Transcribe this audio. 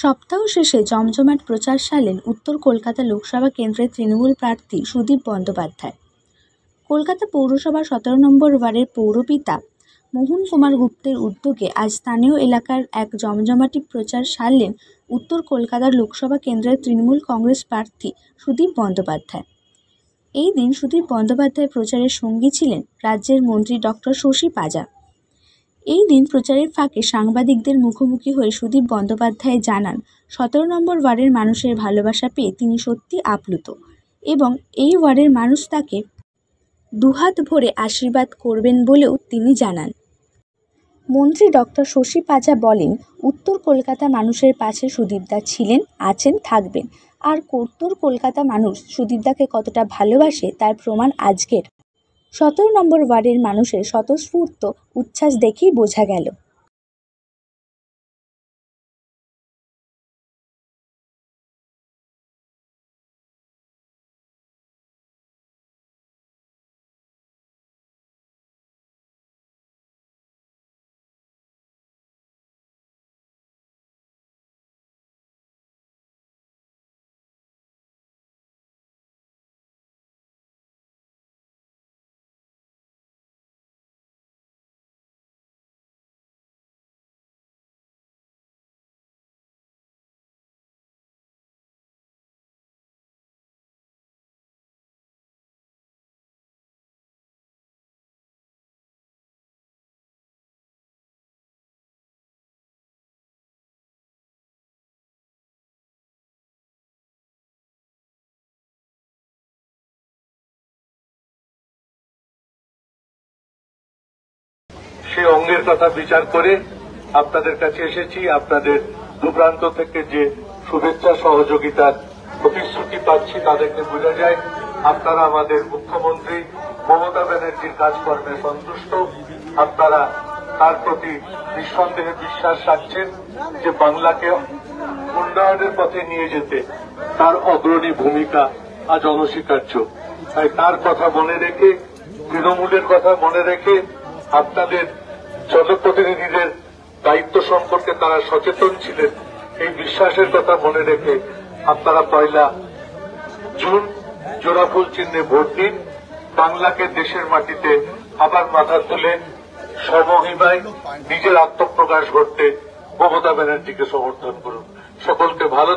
সপ্তাহ শেষে জমজমাট প্রচার সারলেন উত্তর কলকাতা লোকসভা কেন্দ্রের তৃণমূল প্রার্থী সুদীপ বন্দ্যোপাধ্যায়। কলকাতা পৌরসভার 17 নম্বর ওয়ার্ডের পৌরপিতা মোহন কুমার গুপ্তের উদ্যোগে আজ স্থানীয় এলাকার এক জমজমাটি প্রচার সারলেন উত্তর কলকাতার লোকসভা কেন্দ্রের তৃণমূল কংগ্রেস প্রার্থী সুদীপ বন্দ্যোপাধ্যায়। এই দিন সুদীপ বন্দ্যোপাধ্যায় প্রচারের সঙ্গী ছিলেন রাজ্যের মন্ত্রী ডক্টর শশী পাজা। এই দিন প্রচারের ফাঁকে সাংবাদিকদের মুখোমুখি হয়ে সুদীপ বন্দ্যোপাধ্যায় জানান, 17 নম্বর ওয়ার্ডের মানুষের ভালোবাসা পেয়ে তিনি সত্যি আপ্লুত এবং এই ওয়ার্ডের মানুষ তাকে দুহাত ভরে আশীর্বাদ করবেন বলেও তিনি জানান। মন্ত্রী ডক্টর শশী পাজা বলেন, উত্তর কলকাতা মানুষের পাশে সুদীপদা ছিলেন, আছেন, থাকবেন। আর উত্তর কলকাতা মানুষ সুদীপদাকে কতটা ভালোবাসে তার প্রমাণ আজকের 17 নম্বর ওয়ার্ডের মানুষের স্বতঃস্ফূর্ত উচ্ছ্বাস দেখেই বোঝা গেল। সেই অঙ্গের কথা বিচার করে আপনাদের কাছে এসেছি। আপনাদের দুপ্রান্ত থেকে যে শুভেচ্ছা সহযোগিতার প্রতিশ্রুতি পাচ্ছি তাদেরকে বোঝা যায় আপনারা আমাদের মুখ্যমন্ত্রী মমতা ব্যানার্জির কাজকর্মে সন্তুষ্ট। আপনারা তার প্রতি নিঃসন্দেহে বিশ্বাস রাখছেন যে বাংলাকে উন্নয়নের পথে নিয়ে যেতে তার অগ্রণী ভূমিকা আজ অনস্বীকার্য। তাই তার কথা মনে রেখে, তৃণমূলের কথা মনে রেখে, আপনাদের জনপ্রতিনিধিদের দায়িত্ব সম্পর্কে তারা সচেতন ছিলেন এই বিশ্বাসের কথা মনে রেখে আপনারা 1 জুন জোড়াফুল চিহ্নে ভোট দিন। বাংলাকে দেশের মাটিতে আবার মাথা তুলে স্বমহিমায় নিজের আত্মপ্রকাশ করতে মমতা ব্যানার্জিকে সমর্থন করুন। সকলকে ভালো